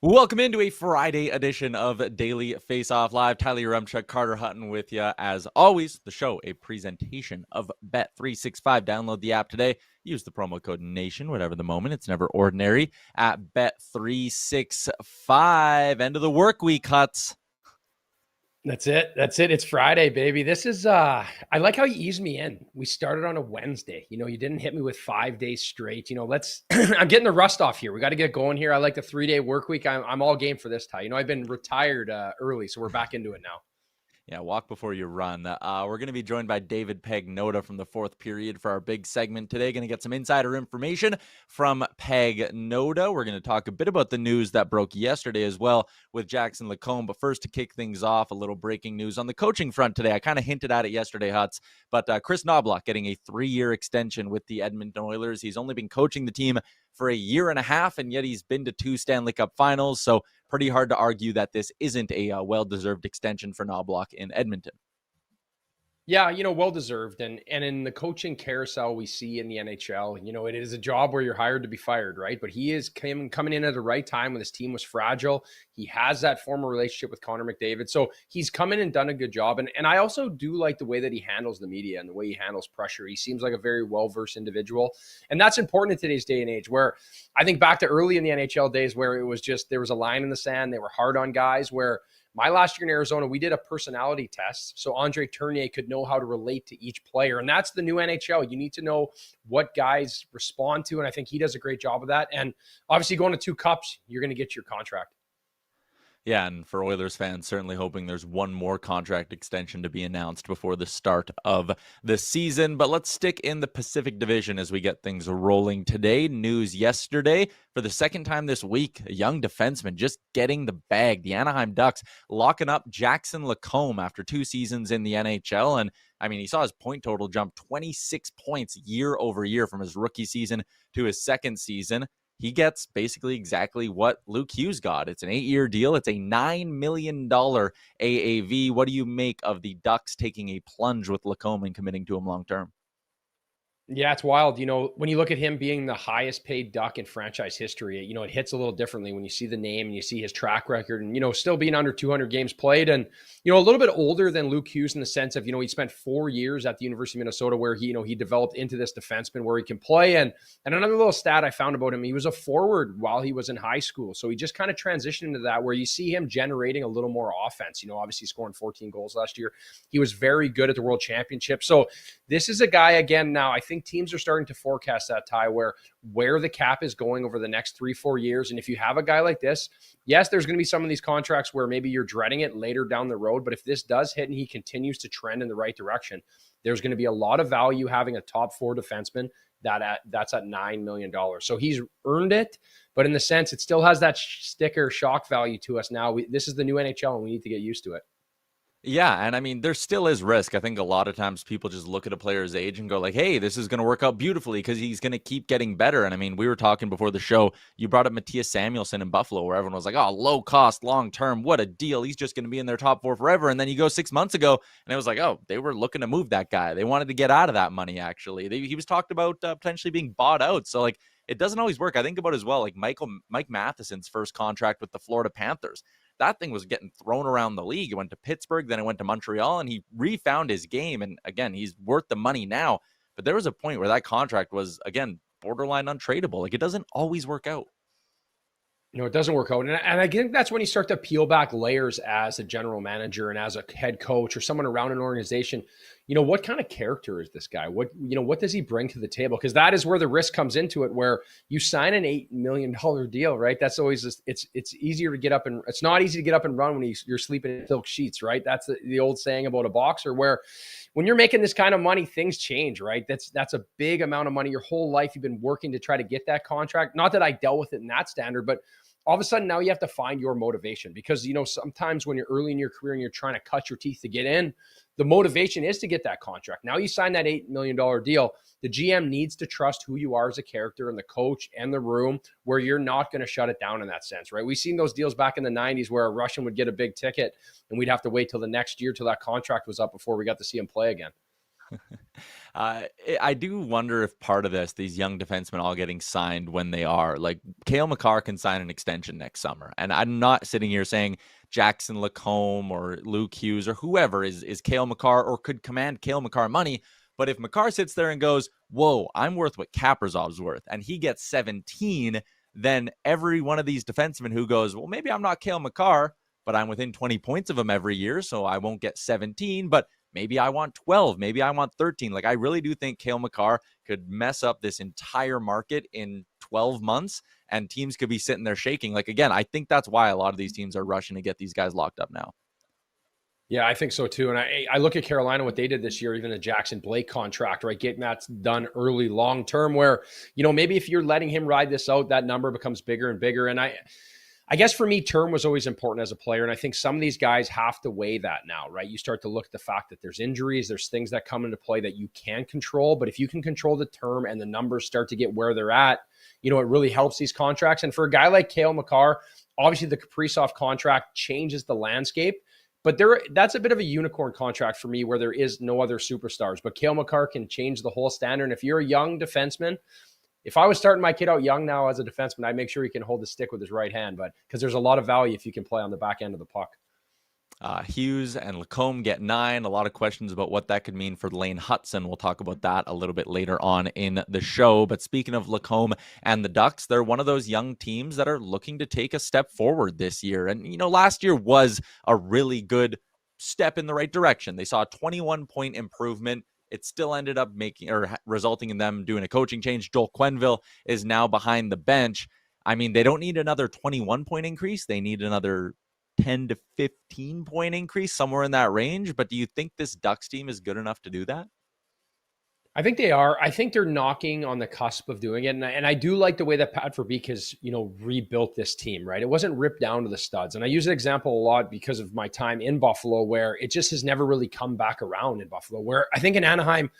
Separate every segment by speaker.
Speaker 1: Welcome into a Friday edition of Daily Faceoff Live. Tyler Yaremchuk, Carter Hutton with you. As always, the show, a presentation of Bet365. Download the app today. Use the promo code NATION, whatever the moment. It's never ordinary at Bet365. End of the work week, Huts.
Speaker 2: That's it. It's Friday, baby. This is, I like how you eased me in. We started on a Wednesday. You didn't hit me with 5 days straight. I'm getting the rust off here. We got to get going here. I like the 3-day work week. I'm all game for this, Ty. I've been retired early, so we're back into it now.
Speaker 1: Yeah, walk before you run. We're going to be joined by David Pagnotta from the fourth period for our big segment today. Going to get some insider information from Pagnotta. We're going to talk a bit about the news that broke yesterday as well with Jackson Lacombe. But first, to kick things off, a little breaking news on the coaching front today. I kind of hinted at it yesterday, Huts, but Kris Knoblauch getting a 3-year extension with the Edmonton Oilers. He's only been coaching the team for a year and a half, and yet he's been to 2 Stanley Cup finals. So pretty hard to argue that this isn't a well-deserved extension for Knoblauch in Edmonton.
Speaker 2: Yeah, well-deserved. And in the coaching carousel we see in the NHL, it is a job where you're hired to be fired, right? But he is coming in at the right time when his team was fragile. He has that former relationship with Connor McDavid. So he's come in and done a good job. And I also do like the way that he handles the media and the way he handles pressure. He seems like a very well-versed individual. And that's important in today's day and age, where I think back to early in the NHL days where it was just, there was a line in the sand. They were hard on guys. Where my last year in Arizona, we did a personality test so Andre Tournier could know how to relate to each player. And that's the new NHL. You need to know what guys respond to. And I think he does a great job of that. And obviously going to 2 cups, you're going to get your contract.
Speaker 1: Yeah, and for Oilers fans, certainly hoping there's one more contract extension to be announced before the start of the season. But let's stick in the Pacific Division as we get things rolling today. News yesterday, for the second time this week, a young defenseman just getting the bag. The Anaheim Ducks locking up Jackson Lacombe after 2 seasons in the NHL. And I mean, he saw his point total jump 26 points year over year from his rookie season to his second season. He gets basically exactly what Luke Hughes got. It's an 8-year deal. It's a $9 million AAV. What do you make of the Ducks taking a plunge with Lacombe and committing to him long-term?
Speaker 2: Yeah, it's wild. When you look at him being the highest paid Duck in franchise history, it hits a little differently when you see the name and you see his track record and, still being under 200 games played and, a little bit older than Luke Hughes in the sense of, he spent 4 years at the University of Minnesota where he developed into this defenseman where he can play. And another little stat I found about him, he was a forward while he was in high school. So he just kind of transitioned into that where you see him generating a little more offense, obviously scoring 14 goals last year. He was very good at the World Championship. So this is a guy, again, now I think teams are starting to forecast that, Ty, where the cap is going over the next 3-4 years. And if you have a guy like this, yes, there's going to be some of these contracts where maybe you're dreading it later down the road. But if this does hit and he continues to trend in the right direction, there's going to be a lot of value having a top 4 defenseman that's at $9 million. So he's earned it. But in the sense, it still has that sticker shock value to us now. This is the new NHL and we need to get used to it.
Speaker 1: Yeah, and I mean, there still is risk. I think a lot of times people just look at a player's age and go like, hey, this is going to work out beautifully because he's going to keep getting better. And I mean, we were talking before the show, you brought up Matthias Samuelsson in Buffalo, where everyone was like, oh, low cost, long term, what a deal. He's just going to be in their top 4 forever. And then you go 6 months ago, and it was like, oh, they were looking to move that guy. They wanted to get out of that money, actually. He was talked about potentially being bought out. So, like, it doesn't always work. I think about as well, like Mike Matheson's first contract with the Florida Panthers. That thing was getting thrown around the league. It went to Pittsburgh, then it went to Montreal, and he refound his game. And again, he's worth the money now. But there was a point where that contract was, again, borderline untradeable. Like, it doesn't always work out.
Speaker 2: It doesn't work out. And I think that's when you start to peel back layers as a general manager and as a head coach or someone around an organization. What kind of character is this guy? What does he bring to the table? Because that is where the risk comes into it, where you sign an $8 million deal, right? That's always just, it's easier to get up and it's not easy to get up and run when you're sleeping in silk sheets, right? That's the old saying about a boxer, where when you're making this kind of money, things change, right? That's a big amount of money. Your whole life, you've been working to try to get that contract. Not that I dealt with it in that standard, but all of a sudden now you have to find your motivation because, sometimes when you're early in your career and you're trying to cut your teeth to get in, the motivation is to get that contract. Now you sign that $8 million deal. The GM needs to trust who you are as a character and the coach and the room where you're not going to shut it down in that sense, right? We've seen those deals back in the 90s where a Russian would get a big ticket and we'd have to wait till the next year till that contract was up before we got to see him play again.
Speaker 1: I do wonder if part of this, these young defensemen all getting signed when they are, like, Cale Makar can sign an extension next summer. And I'm not sitting here saying Jackson Lacombe or Luke Hughes or whoever is Cale Makar or could command Cale Makar money. But if Makar sits there and goes, whoa, I'm worth what Kaprizov's worth, and he gets 17, then every one of these defensemen who goes, well, maybe I'm not Cale Makar, but I'm within 20 points of him every year, so I won't get 17, but maybe I want 12, maybe I want 13. Like, I really do think Cale Makar could mess up this entire market in 12 months, and teams could be sitting there shaking. Like, again, I think that's why a lot of these teams are rushing to get these guys locked up now.
Speaker 2: Yeah, I think so too. And I look at Carolina, what they did this year, even the Jackson Blake contract, right? Getting that done early, long term, where, maybe if you're letting him ride this out, that number becomes bigger and bigger. And I guess for me, term was always important as a player. And I think some of these guys have to weigh that now, right? You start to look at the fact that there's injuries, there's things that come into play that you can control. But if you can control the term and the numbers start to get where they're at, it really helps these contracts. And for a guy like Cale Makar, obviously the Kaprizov contract changes the landscape. But that's a bit of a unicorn contract for me where there is no other superstars. But Cale Makar can change the whole standard. And if you're a young defenseman, if I was starting my kid out young now as a defenseman, I'd make sure he can hold the stick with his right hand. But because there's a lot of value if you can play on the back end of the puck.
Speaker 1: Hughes and Lacombe get 9. A lot of questions about what that could mean for Lane Hutson. We'll talk about that a little bit later on in the show. But speaking of Lacombe and the Ducks, they're one of those young teams that are looking to take a step forward this year. And, last year was a really good step in the right direction. They saw a 21-point improvement. It still ended up resulting in them doing a coaching change. Joel Quenneville is now behind the bench. I mean, they don't need another 21-point increase. They need another 10 to 15 point increase, somewhere in that range. But do you think this Ducks team is good enough to do that?
Speaker 2: I think they are. I think they're knocking on the cusp of doing it. And I do like the way that Pat Verbeek has, rebuilt this team, right? It wasn't ripped down to the studs. And I use an example a lot because of my time in Buffalo, where it just has never really come back around in Buffalo, where I think in Anaheim,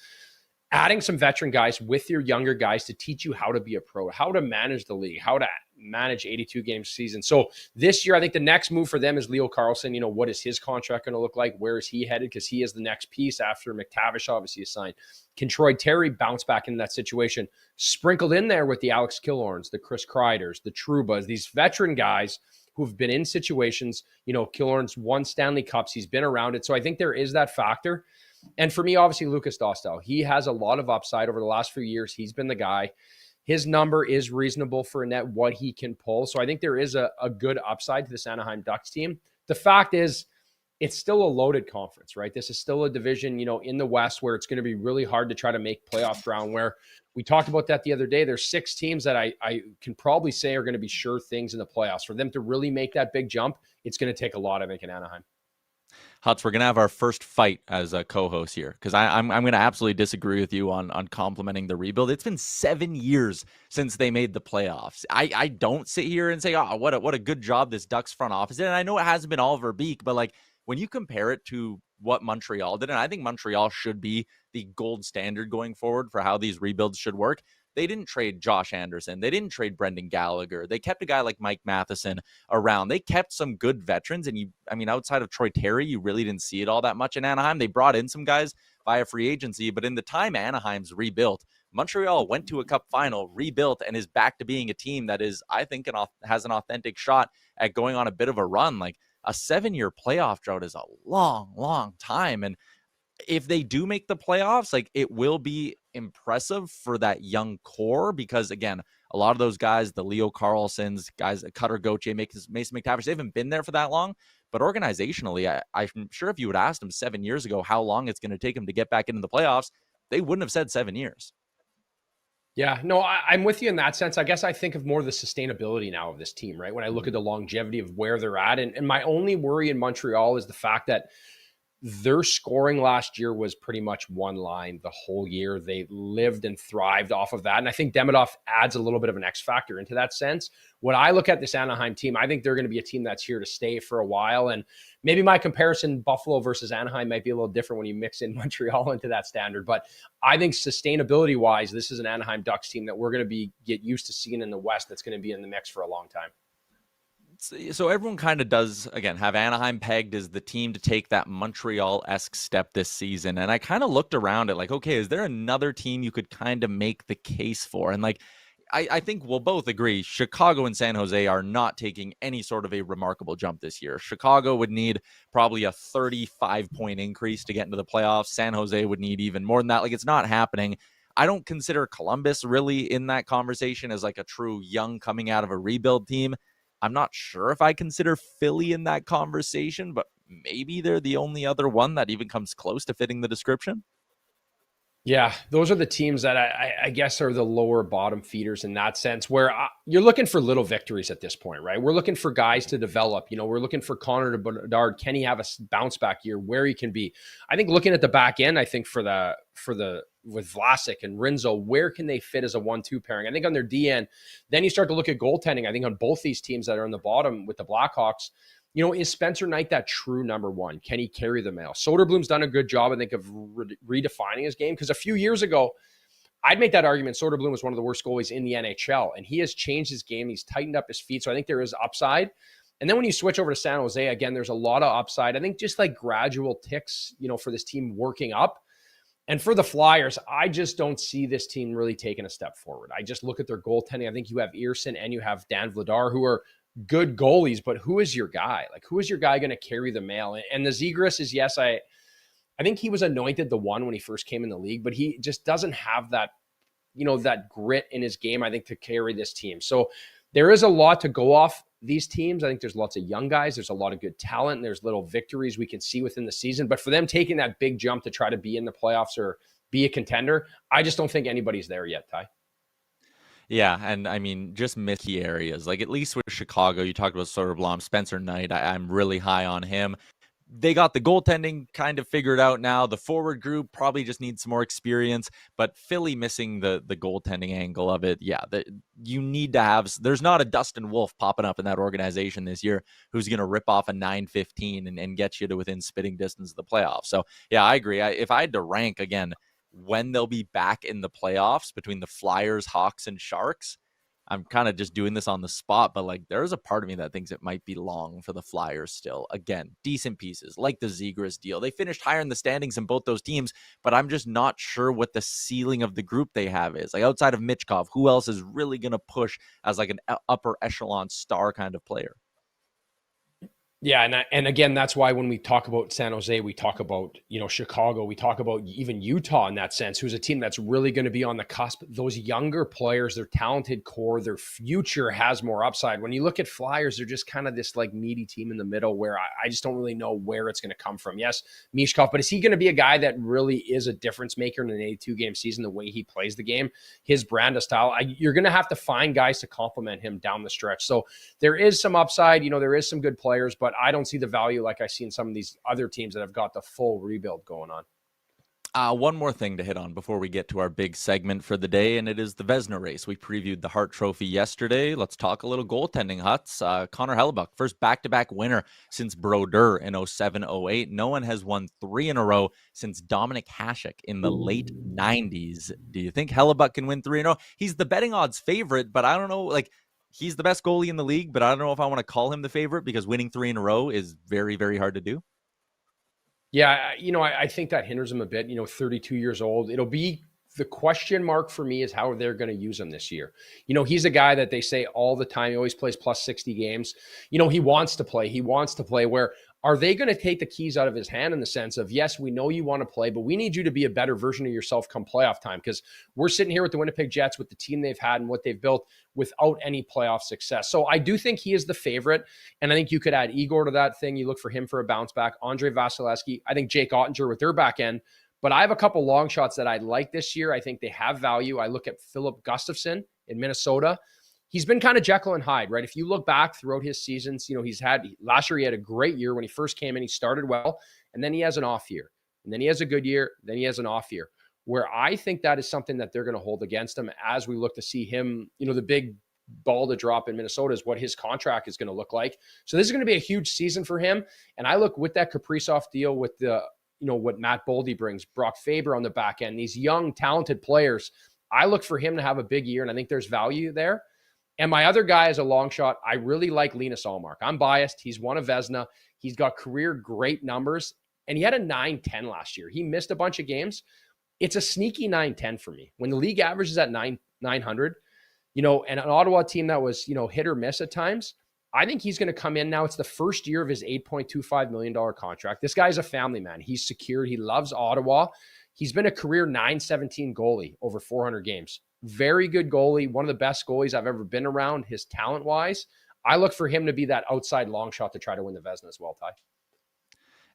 Speaker 2: adding some veteran guys with your younger guys to teach you how to be a pro, how to manage the league, how to manage 82 game season. So this year, I think the next move for them is Leo Carlsson. What is his contract going to look like? Where is he headed? Because he is the next piece after McTavish obviously is signed. Can Troy Terry bounce back into that situation? Sprinkled in there with the Alex Killorns, the Chris Kreiders, the Trubas, these veteran guys who've been in situations. Killorns won Stanley Cups. He's been around it. So I think there is that factor. And for me, obviously, Lucas Dostal, he has a lot of upside over the last few years. He's been the guy. His number is reasonable for a net, what he can pull. So I think there is a good upside to this Anaheim Ducks team. The fact is, it's still a loaded conference, right? This is still a division, in the West where it's going to be really hard to try to make playoff ground, where we talked about that the other day. There's 6 teams that I can probably say are going to be sure things in the playoffs. For them to really make that big jump, it's going to take a lot, I think, in Anaheim.
Speaker 1: Hutz, we're going to have our first fight as a co-host here, because I'm going to absolutely disagree with you on complimenting the rebuild. It's been 7 years since they made the playoffs. I don't sit here and say, oh, what a good job this Ducks front office did. And I know it hasn't been all Verbeek, but like when you compare it to what Montreal did, and I think Montreal should be the gold standard going forward for how these rebuilds should work. They didn't trade Josh Anderson. They didn't trade Brendan Gallagher. They kept a guy like Mike Matheson around. They kept some good veterans. And outside of Troy Terry, you really didn't see it all that much in Anaheim. They brought in some guys via free agency. But in the time Anaheim's rebuilt, Montreal went to a cup final, rebuilt, and is back to being a team that is, I think, has an authentic shot at going on a bit of a run. Like a 7-year playoff drought is a long, long time. And if they do make the playoffs, like it will be impressive for that young core, because again, a lot of those guys, the Leo Carlsons, guys, Cutter Gauthier, Mason McTavish, they haven't been there for that long. But organizationally, I'm sure if you would ask them 7 years ago how long it's going to take them to get back into the playoffs, they wouldn't have said 7 years.
Speaker 2: Yeah, no, I'm with you in that sense. I guess I think of more the sustainability now of this team, right? When I look at the longevity of where they're at. And my only worry in Montreal is the fact that their scoring last year was pretty much one line the whole year. They lived and thrived off of that. And I think Demidov adds a little bit of an X factor into that sense. When I look at this Anaheim team, I think they're going to be a team that's here to stay for a while. And maybe my comparison, Buffalo versus Anaheim, might be a little different when you mix in Montreal into that standard. But I think sustainability-wise, this is an Anaheim Ducks team that we're going to get used to seeing in the West that's going to be in the mix for a long time.
Speaker 1: So everyone kind of does, again, have Anaheim pegged as the team to take that Montreal-esque step this season. And I kind of looked around at like, okay, is there another team you could kind of make the case for? And like, I think we'll both agree Chicago and San Jose are not taking any sort of a remarkable jump this year. Chicago would need probably a 35-point increase to get into the playoffs. San Jose would need even more than that. Like, it's not happening. I don't consider Columbus really in that conversation as like a true young coming out of a rebuild team. I'm not sure if I consider Philly in that conversation, but maybe they're the only other one that even comes close to fitting the description.
Speaker 2: Yeah, those are the teams that I guess are the lower bottom feeders in that sense, where you're looking for little victories at this point, right? We're looking for guys to develop. We're looking for Connor Bedard. Can he have a bounce back year where he can be? I think looking at the back end, I think for the with Vlasic and Rinzo, where can they fit as a 1-2 pairing? I think on their DN, then you start to look at goaltending. I think on both these teams that are on the bottom with the Blackhawks, is Spencer Knight that true number one? Can he carry the mail? Soderblom's done a good job, I think, of redefining his game. Because a few years ago, I'd make that argument. Soderblom was one of the worst goalies in the NHL, and he has changed his game. He's tightened up his feet, so I think there is upside. And then when you switch over to San Jose, again, there's a lot of upside. I think just like gradual ticks, for this team working up. And for the Flyers, I just don't see this team really taking a step forward. I just look at their goaltending. I think you have Earson and you have Dan Vladar, who are good goalies, but who is your guy? Like, who is your guy going to carry the mail? And the Zegras is, yes, I think he was anointed the one when he first came in the league, but he just doesn't have that, that grit in his game, I think, to carry this team. So there is a lot to go off these teams. I think there's lots of young guys. There's a lot of good talent. And there's little victories we can see within the season. But for them taking that big jump to try to be in the playoffs or be a contender, I just don't think anybody's there yet, Ty.
Speaker 1: Yeah, and I mean, just miss key areas. Like, at least with Chicago, you talked about Soderblom, Spencer Knight. I'm really high on him. They got the goaltending kind of figured out now. The forward group probably just needs some more experience, but Philly missing the goaltending angle of it. Yeah, you need to have. There's not a Dustin Wolf popping up in that organization this year who's going to rip off a 9-15 and get you to within spitting distance of the playoffs. So yeah, I agree. If I had to rank again when they'll be back in the playoffs between the Flyers, Hawks, and Sharks, I'm kind of just doing this on the spot, but like there's a part of me that thinks it might be long for the Flyers still. Again, decent pieces like the Zegras deal. They finished higher in the standings in both those teams, but I'm just not sure what the ceiling of the group they have is. Like, outside of Michkov, who else is really going to push as like an upper echelon star kind of player?
Speaker 2: Yeah, and again, that's why when we talk about San Jose, we talk about, Chicago, we talk about even Utah in that sense, who's a team that's really going to be on the cusp. Those younger players, their talented core, their future has more upside. When you look at Flyers, they're just kind of this like meaty team in the middle where I just don't really know where it's going to come from. Yes, Michkov, but is he going to be a guy that really is a difference maker in an 82-game season, the way he plays the game, his brand of style? You're going to have to find guys to complement him down the stretch. So there is some upside, there is some good players, but I don't see the value like I see in some of these other teams that have got the full rebuild going on.
Speaker 1: One more thing to hit on before we get to our big segment for the day, and it is the Vezina Race. We previewed the Hart Trophy yesterday. Let's talk a little goaltending, Huts. Connor Hellebuyck, first back-to-back winner since Brodeur in 07-08. No one has won 3 in a row since Dominic Hasek in the late 90s. Do you think Hellebuyck can win 3 in a row? He's the betting odds favorite, but I don't know, like, he's the best goalie in the league, but I don't know if I want to call him the favorite because winning 3 in a row is very, very hard to do.
Speaker 2: Yeah, I think that hinders him a bit. 32 years old. It'll be the question mark for me is how they're going to use him this year. He's a guy that they say all the time, he always plays plus 60 games. He wants to play. He wants to play. Where are they going to take the keys out of his hand in the sense of, yes, we know you want to play, but we need you to be a better version of yourself come playoff time? Because we're sitting here with the Winnipeg Jets, with the team they've had and what they've built without any playoff success. So I do think he is the favorite. And I think you could add Igor to that thing. You look for him for a bounce back. Andre Vasilevsky. I think Jake Ottinger with their back end. But I have a couple long shots that I like this year. I think they have value. I look at Philip Gustavsson in Minnesota. He's been kind of Jekyll and Hyde, right? If you look back throughout his seasons, last year he had a great year when he first came in. He started well, and then he has an off year. And then he has a good year. Then he has an off year. Where I think that is something that they're going to hold against him as we look to see him, the big ball to drop in Minnesota is what his contract is going to look like. So this is going to be a huge season for him. And I look with that Kaprizov deal with the, what Matt Boldy brings, Brock Faber on the back end, these young, talented players. I look for him to have a big year, and I think there's value there. And my other guy is a long shot. I really like Linus Ullmark. I'm biased. He's won a Vezina. He's got career great numbers. And he had a 9-10 last year. He missed a bunch of games. It's a sneaky 9-10 for me. When the league average is at 900, and an Ottawa team that was, hit or miss at times, I think he's going to come in now. It's the first year of his $8.25 million contract. This guy's a family man. He's secured. He loves Ottawa. He's been a career 917 goalie over 400 games. Very good goalie. One of the best goalies I've ever been around, his talent-wise. I look for him to be that outside long shot to try to win the Vezina as well, Ty.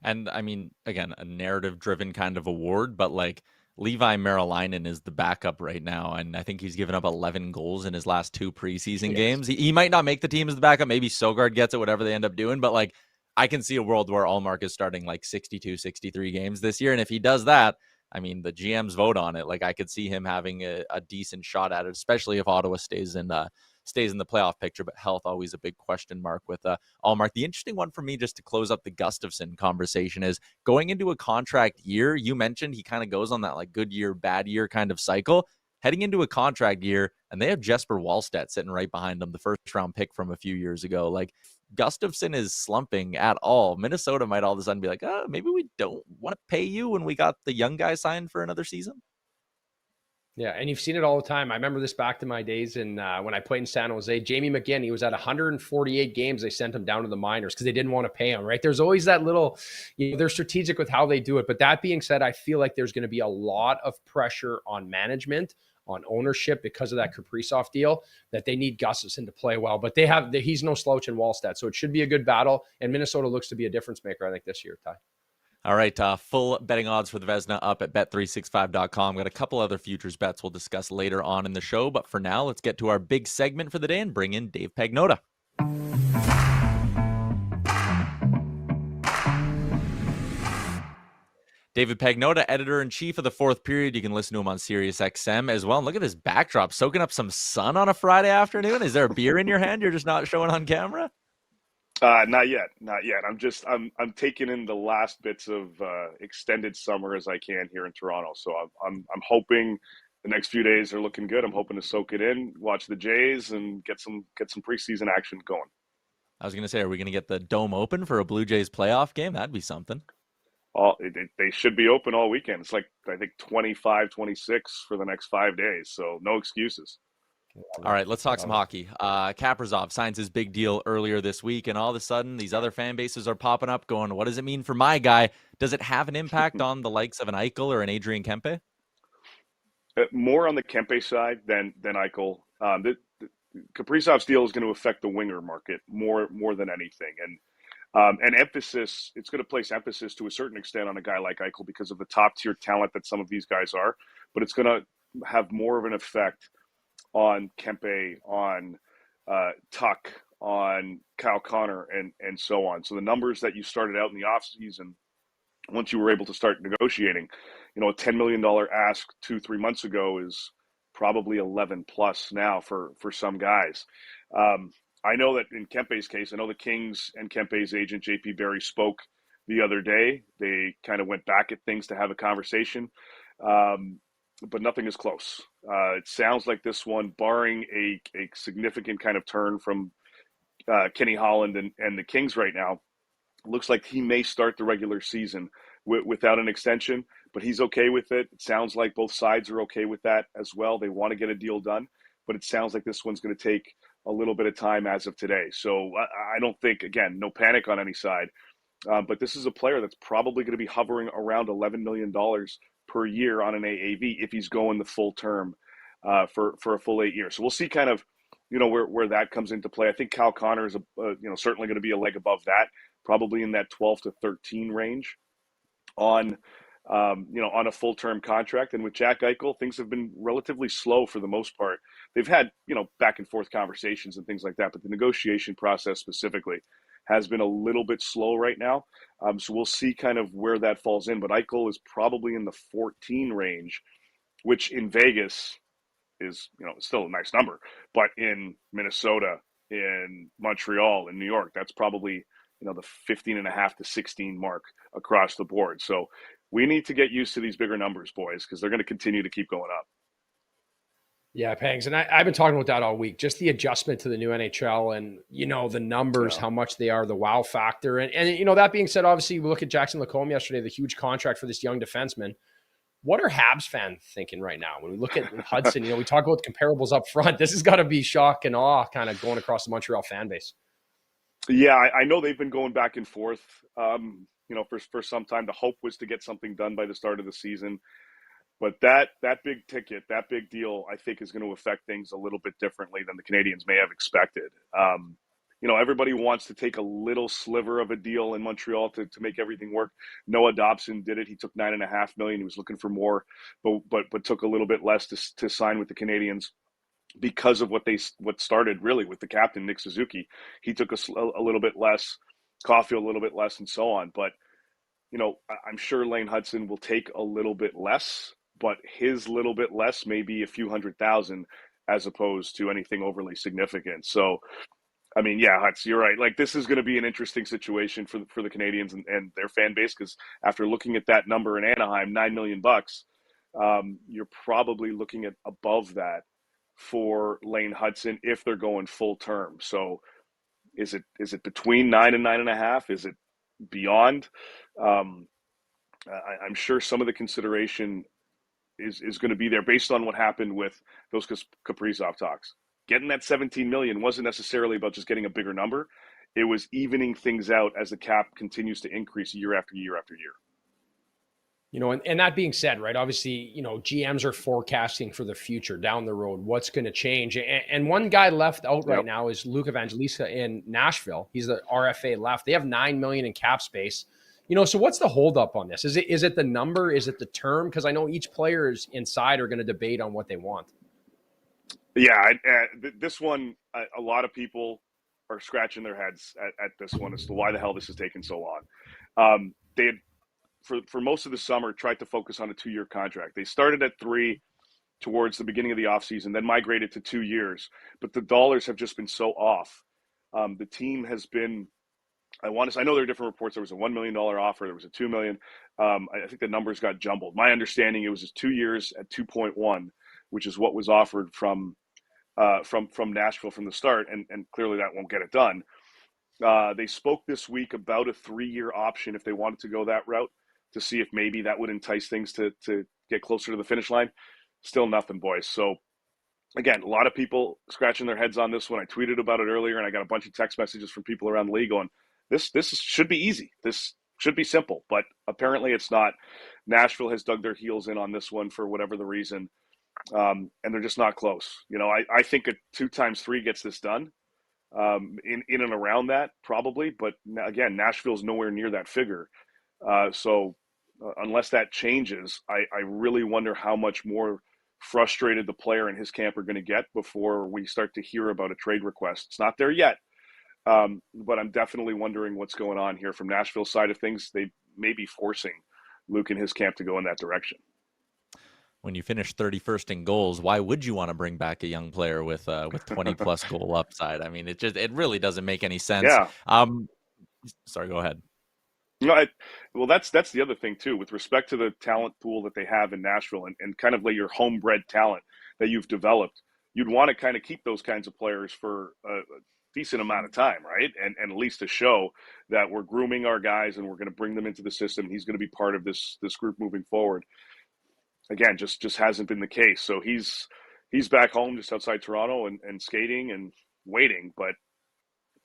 Speaker 1: And I mean, again, a narrative-driven kind of award, but like Levi Merilainen is the backup right now, and I think he's given up 11 goals in his last 2 preseason games. He might not make the team as the backup. Maybe Sogard gets it, whatever they end up doing. But like, I can see a world where Ullmark is starting like 62, 63 games this year. And if he does that, I mean, the GMs vote on it. Like, I could see him having a decent shot at it, especially if Ottawa stays in the playoff picture. But health, always a big question mark with Ullmark. The interesting one for me, just to close up the Gustavsson conversation, is going into a contract year. You mentioned he kind of goes on that like good year, bad year kind of cycle. Heading into a contract year, and they have Jesper Wallstedt sitting right behind them, the first round pick from a few years ago. Like, Gustavsson is slumping at all, Minnesota might all of a sudden be like, oh, maybe we don't want to pay you when we got the young guy signed for another season.
Speaker 2: Yeah, and you've seen it all the time. I remember this back to my days when I played in San Jose. Jamie McGinn, he was at 148 games. They sent him down to the minors because they didn't want to pay him, right? There's always that little, they're strategic with how they do it. But that being said, I feel like there's going to be a lot of pressure on management, on ownership because of that Kaprizov deal, that they need Gustavsson to play well. But he's no slouch in Wallstedt. So it should be a good battle. And Minnesota looks to be a difference maker, I think, this year, Ty.
Speaker 1: All right, full betting odds for the Vezina up at bet365.com. Got a couple other futures bets we'll discuss later on in the show, but for now, let's get to our big segment for the day and bring in Dave Pagnotta. David Pagnotta, editor-in-chief of the Fourth Period. You can listen to him on SiriusXM as well. And look at this backdrop, soaking up some sun on a Friday afternoon. Is there a beer in your hand you're just not showing on camera?
Speaker 3: Not yet. I'm taking in the last bits of extended summer as I can here in Toronto. So I'm hoping the next few days are looking good. I'm hoping to soak it in, watch the Jays, and get some preseason action going.
Speaker 1: I was going to say, are we going to get the Dome open for a Blue Jays playoff game? That'd be something.
Speaker 3: They should be open all weekend. It's like, I think 25, 26 for the next 5 days. So no excuses.
Speaker 1: All right, let's talk some hockey. Kaprizov signs his big deal earlier this week, and all of a sudden, these other fan bases are popping up going, what does it mean for my guy? Does it have an impact on the likes of an Eichel or an Adrian Kempe?
Speaker 3: More on the Kempe side than Eichel. Kaprizov's deal is going to affect the winger market more than anything. And emphasis, it's going to place emphasis to a certain extent on a guy like Eichel because of the top-tier talent that some of these guys are, but it's going to have more of an effect on Kempe, on Tuch, on Kyle Connor, and so on. So the numbers that you started out in the offseason, once you were able to start negotiating, a $10 million ask 2-3 months ago is probably 11 plus now for some guys. I know that in Kempe's case, I know the Kings and Kempe's agent, JP Barry, spoke the other day. They kind of went back at things to have a conversation. But nothing is close. It sounds like this one, barring a significant kind of turn from Kenny Holland and the Kings right now, looks like he may start the regular season without an extension, but he's okay with it. It sounds like both sides are okay with that as well. They want to get a deal done, but it sounds like this one's going to take a little bit of time as of today. So I don't think, again, no panic on any side, but this is a player that's probably going to be hovering around $11 million per year on an AAV if he's going the full term for a full 8 years. So we'll see kind of, where that comes into play. I think Kyle Connor is certainly going to be a leg above that, probably in that 12 to 13 range on a full term contract. And with Jack Eichel, things have been relatively slow for the most part. They've had, back and forth conversations and things like that, but the negotiation process specifically has been a little bit slow right now. So we'll see kind of where that falls in. But Eichel is probably in the 14 range, which in Vegas is, still a nice number. But in Minnesota, in Montreal, in New York, that's probably, the 15.5 to 16 mark across the board. So we need to get used to these bigger numbers, boys, because they're going to continue to keep going up.
Speaker 2: Yeah, Pangs. And I've been talking about that all week. Just the adjustment to the new NHL and, the numbers,
Speaker 3: Yeah.
Speaker 2: how much they are, the wow factor. And that being said, obviously, we look at Jackson Lacombe yesterday, the huge contract for this young defenseman. What are Habs fans thinking right now? When we look at Hutson, we talk about comparables up front. This has got to be shock and awe kind of going across the Montreal fan base.
Speaker 3: Yeah, I know they've been going back and forth, for some time. The hope was to get something done by the start of the season. But that big ticket, that big deal, I think is going to affect things a little bit differently than the Canadians may have expected. Everybody wants to take a little sliver of a deal in Montreal to make everything work. Noah Dobson did it. He took $9.5 million. He was looking for more, but took a little bit less to sign with the Canadians because of what started really with the captain Nick Suzuki. He took a little bit less, Caulfield a little bit less, and so on. But I'm sure Lane Hutson will take a little bit less, but his little bit less may be a few $100,000 as opposed to anything overly significant. So, I mean, yeah, Hutz, you're right. Like, this is going to be an interesting situation for the Canadians and their fan base, because after looking at that number in Anaheim, $9 million, you're probably looking at above that for Lane Hutson if they're going full term. So, is it between 9 and 9.5? Is it beyond? Um, I'm sure some of the consideration is going to be there based on what happened with those Kaprizov talks. Getting that 17 million wasn't necessarily about just getting a bigger number. It was evening things out as the cap continues to increase year after year after year.
Speaker 2: And that being said, right, obviously, GMs are forecasting for the future down the road, what's going to change. And one guy left out right now is Luke Evangelista in Nashville. He's the RFA left. They have $9 million in cap space. So what's the holdup on this? Is it the number? Is it the term? Because I know each player's inside are going to debate on what they want.
Speaker 3: Yeah, this one, a lot of people are scratching their heads at this one as to why the hell this is taking so long. They had, for most of the summer, tried to focus on a 2-year contract. They started at 3 towards the beginning of the offseason, then migrated to 2 years. But the dollars have just been so off. The team has been, I know there are different reports. There was a $1 million offer. There was a $2 million. I think the numbers got jumbled. My understanding, it was just 2 years at 2.1, which is what was offered from Nashville from the start. And clearly that won't get it done. They spoke this week about a 3-year option if they wanted to go that route, to see if maybe that would entice things to get closer to the finish line. Still nothing, boys. So, again, a lot of people scratching their heads on this one. I tweeted about it earlier, and I got a bunch of text messages from people around the league going, this should be easy. This should be simple. But apparently it's not. Nashville has dug their heels in on this one for whatever the reason, and they're just not close. I think a 2x3 gets this done. In and around that, probably. But, again, Nashville's nowhere near that figure. So unless that changes, I really wonder how much more frustrated the player and his camp are going to get before we start to hear about a trade request. It's not there yet, but I'm definitely wondering what's going on here from Nashville's side of things. They may be forcing Luke and his camp to go in that direction.
Speaker 1: When you finish 31st in goals, why would you want to bring back a young player with 20 plus goal upside? I mean, it really doesn't make any sense.
Speaker 3: Yeah.
Speaker 1: Sorry, go ahead.
Speaker 3: Well, that's the other thing too, with respect to the talent pool that they have in Nashville and kind of like your homebred talent that you've developed. You'd want to kind of keep those kinds of players for a decent amount of time, right? And at least to show that we're grooming our guys and we're going to bring them into the system. And he's going to be part of this group moving forward. Again, just hasn't been the case. So he's back home just outside Toronto and skating and waiting, but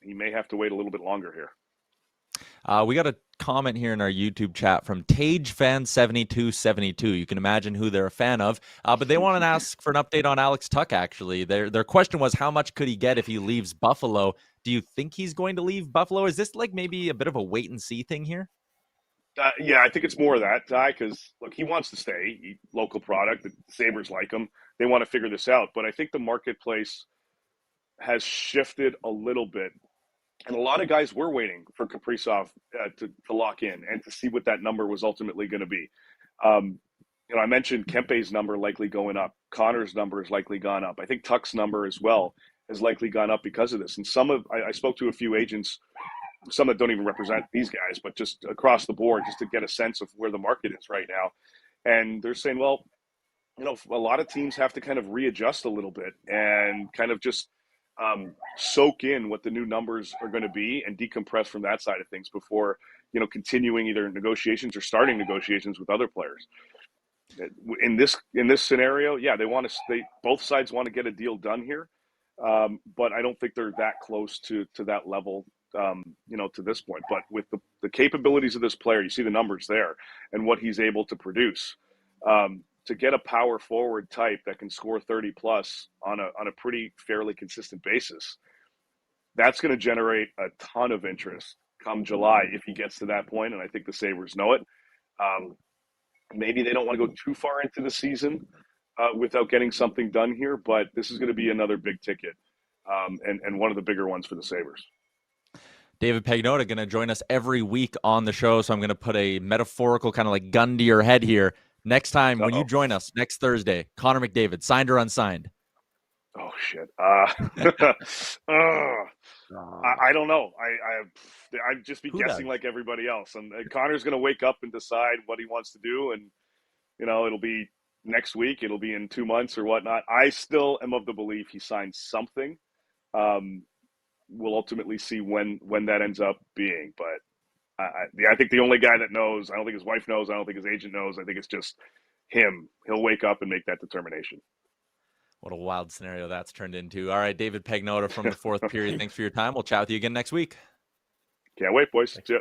Speaker 3: he may have to wait a little bit longer here.
Speaker 1: We got a comment here in our YouTube chat from TageFan7272. You can imagine who they're a fan of, but they want to ask for an update on Alex Tuch, actually. Their question was, how much could he get if he leaves Buffalo? Do you think he's going to leave Buffalo? Is this like maybe a bit of a wait-and-see thing here?
Speaker 3: Yeah, I think it's more of that, Ty, because, look, he wants to stay. Local product. The Sabres like him. They want to figure this out. But I think the marketplace has shifted a little bit. And a lot of guys were waiting for Kaprizov to lock in and to see what that number was ultimately going to be. I mentioned Kempe's number likely going up. Connor's number has likely gone up. I think Tuch's number as well has likely gone up because of this. And I spoke to a few agents, some that don't even represent these guys, but just across the board, just to get a sense of where the market is right now. And they're saying, well, a lot of teams have to kind of readjust a little bit and kind of just soak in what the new numbers are going to be and decompress from that side of things before, continuing either negotiations or starting negotiations with other players. In this scenario, yeah, both sides want to get a deal done here, but I don't think they're that close to that level, to this point. But with the capabilities of this player, you see the numbers there and what he's able to produce. To get a power forward type that can score 30 plus on a pretty fairly consistent basis, that's going to generate a ton of interest come July if he gets to that point, and I think the Sabres know it. Maybe they don't want to go too far into the season without getting something done here, but this is going to be another big ticket and one of the bigger ones for the Sabres.
Speaker 1: David Pagnotta going to join us every week on the show, so I'm going to put a metaphorical kind of like gun to your head here. Next time when you join us next Thursday, Connor McDavid, signed or unsigned?
Speaker 3: Oh, shit. I don't know. I'd just be guessing like everybody else. And Connor's going to wake up and decide what he wants to do. And, it'll be next week. It'll be in 2 months or whatnot. I still am of the belief he signed something. We'll ultimately see when that ends up being. But I think the only guy that knows, I don't think his wife knows, I don't think his agent knows, I think it's just him. He'll wake up and make that determination.
Speaker 1: What a wild scenario that's turned into. All right, David Pagnotta from the fourth period. Thanks for your time. We'll chat with you again next week.
Speaker 3: Can't wait, boys. See ya.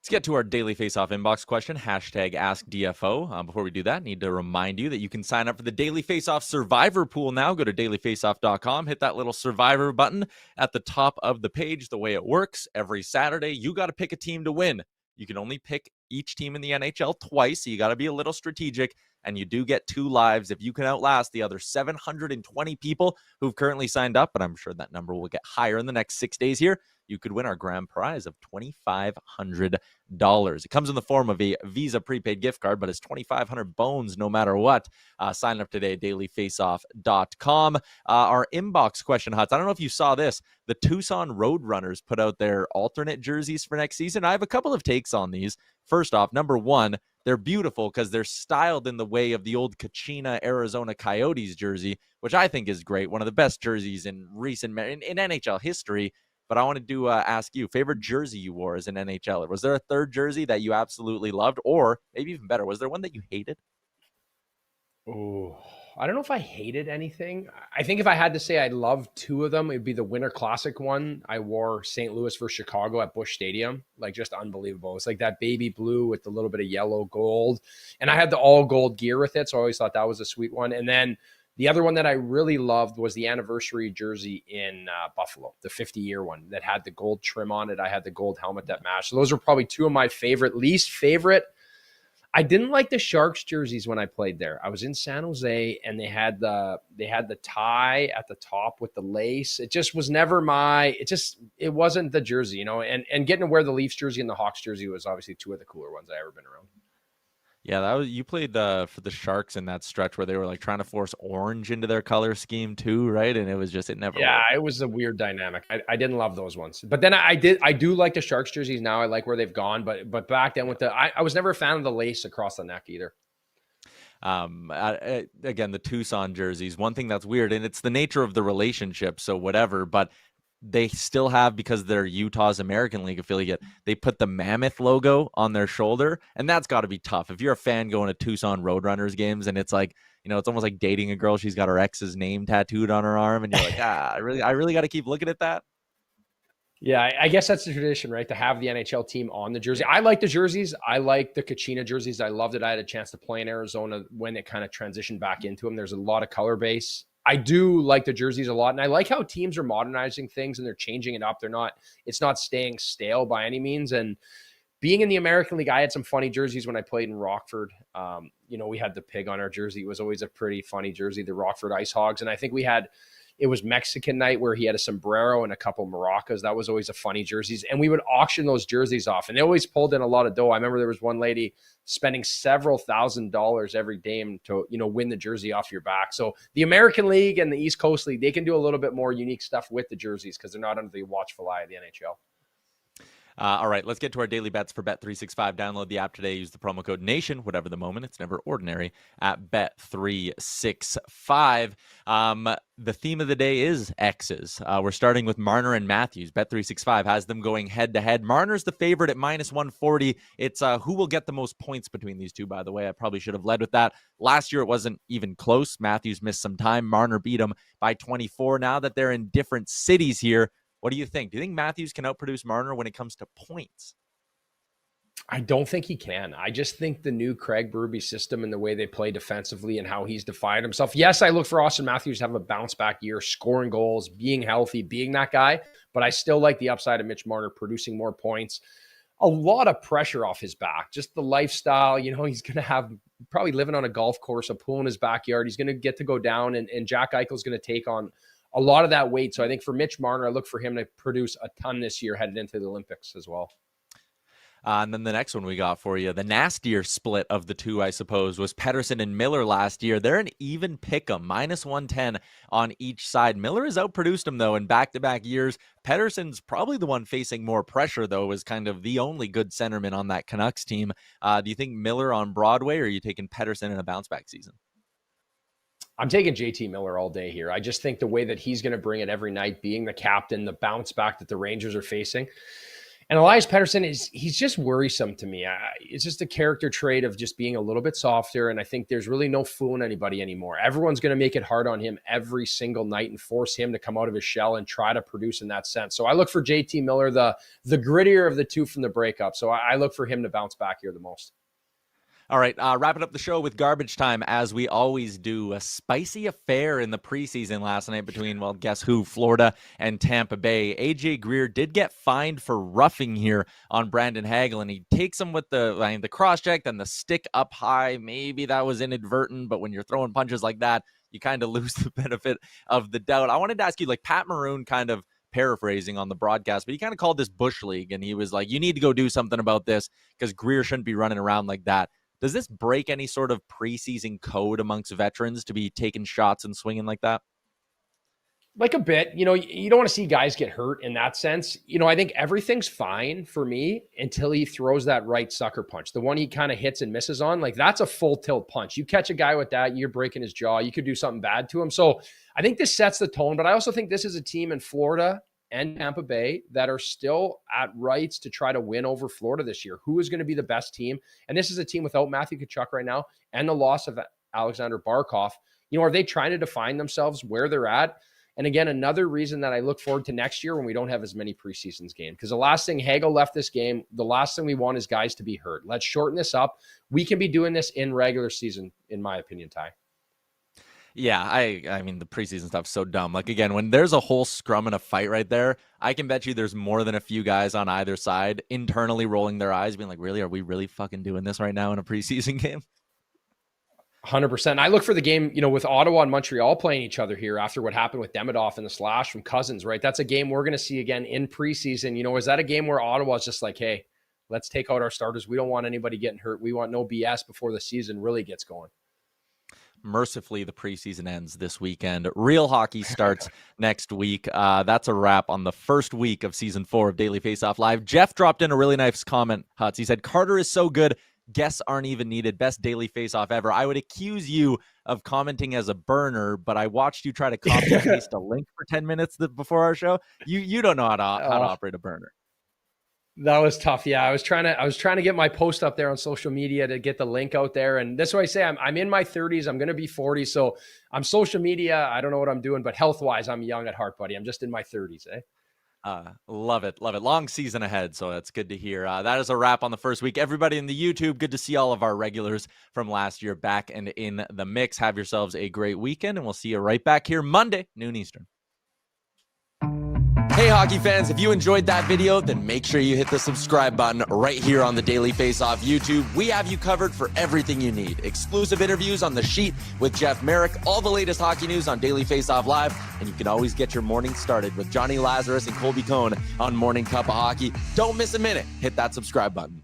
Speaker 1: Let's get to our daily Faceoff inbox question, hashtag AskDFO. Before we do that, I need to remind you that you can sign up for the Daily Faceoff Survivor Pool now. Go to dailyfaceoff.com, hit that little Survivor button at the top of the page. The way it works, every Saturday, you got to pick a team to win. You can only pick each team in the NHL twice, so you got to be a little strategic, and you do get 2 lives if you can outlast the other 720 people who've currently signed up, but I'm sure that number will get higher in the next 6 days here. You could win our grand prize of $2,500. It comes in the form of a Visa prepaid gift card, but it's 2,500 bones no matter what. Sign up today at dailyfaceoff.com. Our inbox question, Hutz. I don't know if you saw this. The Tucson Roadrunners put out their alternate jerseys for next season. I have a couple of takes on these. First off, number one, they're beautiful because they're styled in the way of the old Kachina Arizona Coyotes jersey, which I think is great. One of the best jerseys in recent in NHL history. But I wanted to ask you, favorite jersey you wore as an NHLer? Was there a third jersey that you absolutely loved? Or maybe even better, was there one that you hated?
Speaker 2: Oh, I don't know if I hated anything. I think if I had to say I loved 2 of them, it'd be the Winter Classic one. I wore St. Louis versus Chicago at Busch Stadium. Like, just unbelievable. It's like that baby blue with a little bit of yellow gold. And I had the all gold gear with it, so I always thought that was a sweet one. And then the other one that I really loved was the anniversary jersey in Buffalo, the 50-year one that had the gold trim on it. I had the gold helmet that matched. So those are probably 2 of my least favorite. I didn't like the Sharks jerseys when I played there. I was in San Jose, and they had the tie at the top with the lace. It just was never it wasn't the jersey, and getting to wear the Leafs jersey and the Hawks jersey was obviously 2 of the cooler ones I ever been around.
Speaker 1: Yeah, you played for the Sharks in that stretch where they were like trying to force orange into their color scheme too, right? And it never
Speaker 2: Yeah,
Speaker 1: worked.
Speaker 2: it was a weird dynamic. I didn't love those ones. But then I do like the Sharks jerseys now. I like where they've gone, but back then I was never a fan of the lace across the neck either.
Speaker 1: Again, the Tucson jerseys, one thing that's weird, and it's the nature of the relationship, so whatever, but they still have, because they're Utah's American League affiliate, they put the Mammoth logo on their shoulder, and that's got to be tough. If you're a fan going to Tucson Roadrunners games, and it's like, it's almost like dating a girl. She's got her ex's name tattooed on her arm, and you're like, I really got to keep looking at that.
Speaker 2: Yeah, I guess that's the tradition, right? To have the NHL team on the jersey. I like the jerseys. I like the Kachina jerseys. I loved it. I had a chance to play in Arizona when it kind of transitioned back into them. There's a lot of color base. I do like the jerseys a lot, and I like how teams are modernizing things and they're changing it up. It's not staying stale by any means. And being in the American League, I had some funny jerseys when I played in Rockford. We had the pig on our jersey. It was always a pretty funny jersey, the Rockford Ice Hogs. And I think it was Mexican night where he had a sombrero and a couple of maracas. That was always a funny jerseys. And we would auction those jerseys off, and they always pulled in a lot of dough. I remember there was one lady spending several $1,000s every game to, win the jersey off your back. So the American League and the East Coast League, they can do a little bit more unique stuff with the jerseys because they're not under the watchful eye of the NHL.
Speaker 1: All right, let's get to our daily bets for Bet365. Download the app today. Use the promo code NATION, whatever the moment. It's never ordinary at Bet365. The theme of the day is X's. We're starting with Marner and Matthews. Bet365 has them going head-to-head. Marner's the favorite at -140. It's who will get the most points between these two, by the way. I probably should have led with that. Last year, it wasn't even close. Matthews missed some time. Marner beat him by 24. Now that they're in different cities here, what do you think? Do you think Matthews can outproduce Marner when it comes to points?
Speaker 2: I don't think he can. I just think the new Craig Berube system and the way they play defensively and how he's defined himself. Yes, I look for Austin Matthews to have a bounce back year, scoring goals, being healthy, being that guy. But I still like the upside of Mitch Marner producing more points. A lot of pressure off his back. Just the lifestyle. He's going to have probably living on a golf course, a pool in his backyard. He's going to get to go down, and Jack Eichel's going to take on a lot of that weight. So I think for Mitch Marner, I look for him to produce a ton this year headed into the Olympics as well.
Speaker 1: And then the next one we got for you, the nastier split of the two, I suppose, was Pettersson and Miller last year. They're an even pick 'em, -110 on each side. Miller has outproduced him, though, in back-to-back years. Pettersson's probably the one facing more pressure, though, is kind of the only good centerman on that Canucks team. Do you think Miller on Broadway, or are you taking Pettersson in a bounce-back season?
Speaker 2: I'm taking JT Miller all day here. I just think the way that he's going to bring it every night, being the captain, the bounce back that the Rangers are facing. And Elias Pettersson he's just worrisome to me. It's just a character trait of just being a little bit softer. And I think there's really no fooling anybody anymore. Everyone's going to make it hard on him every single night and force him to come out of his shell and try to produce in that sense. So I look for JT Miller, the grittier of the two from the breakup. So I look for him to bounce back here the most.
Speaker 1: All right, wrapping up the show with garbage time, as we always do. A spicy affair in the preseason last night between, well, guess who, Florida and Tampa Bay. A.J. Greer did get fined for roughing here on Brandon Hagel, and he takes him with the cross-check, then the stick up high. Maybe that was inadvertent, but when you're throwing punches like that, you kind of lose the benefit of the doubt. I wanted to ask you, like Pat Maroon kind of paraphrasing on the broadcast, but he kind of called this Bush League, and he was like, you need to go do something about this because Greer shouldn't be running around like that. Does this break any sort of preseason code amongst veterans to be taking shots and swinging like that?
Speaker 2: Like a bit. You don't want to see guys get hurt in that sense. I think everything's fine for me until he throws that right sucker punch. The one he kind of hits and misses on, like that's a full tilt punch. You catch a guy with that, you're breaking his jaw. You could do something bad to him. So I think this sets the tone, but I also think this is a team in Florida and Tampa Bay that are still at rights to try to win over Florida this year. Who is going to be the best team? And this is a team without Matthew Tkachuk right now and the loss of Alexander Barkov. Are they trying to define themselves where they're at? And again, another reason that I look forward to next year when we don't have as many preseasons games, because the last thing Hagel left this game, the last thing we want is guys to be hurt. Let's shorten this up. We can be doing this in regular season, in my opinion, Ty.
Speaker 1: Yeah, I mean, the preseason stuff's so dumb. Like, again, when there's a whole scrum and a fight right there, I can bet you there's more than a few guys on either side internally rolling their eyes, being like, really? Are we really fucking doing this right now in a preseason game?
Speaker 2: 100%. I look for the game, with Ottawa and Montreal playing each other here after what happened with Demidov and the slash from Cousins, right? That's a game we're going to see again in preseason. Is that a game where Ottawa's just like, hey, let's take out our starters. We don't want anybody getting hurt. We want no BS before the season really gets going.
Speaker 1: Mercifully, the preseason ends this weekend. Real hockey starts next week. That's a wrap on the first week of season 4 of Daily Faceoff Live. Jeff dropped in a really nice comment, Hutz. He said, Carter is so good, guests aren't even needed. Best Daily Faceoff ever. I would accuse you of commenting as a burner, but I watched you try to copy and paste a link for 10 minutes before our show. You don't know how to operate a burner.
Speaker 2: That was tough. Yeah, I was trying to get my post up there on social media to get the link out there. And that's why I say I'm in my 30s. I'm going to be 40. So I'm social media. I don't know what I'm doing, but health-wise, I'm young at heart, buddy. I'm just in my 30s, eh?
Speaker 1: Love it. Long season ahead, so that's good to hear. That is a wrap on the first week. Everybody in the YouTube, good to see all of our regulars from last year back and in the mix. Have yourselves a great weekend, and we'll see you right back here Monday, noon Eastern. Hey, hockey fans, if you enjoyed that video, then make sure you hit the subscribe button right here on the Daily Faceoff YouTube. We have you covered for everything you need. Exclusive interviews on The Sheet with Jeff Merrick, all the latest hockey news on Daily Faceoff Live, and you can always get your morning started with Johnny Lazarus and Colby Cohn on Morning Cup of Hockey. Don't miss a minute. Hit that subscribe button.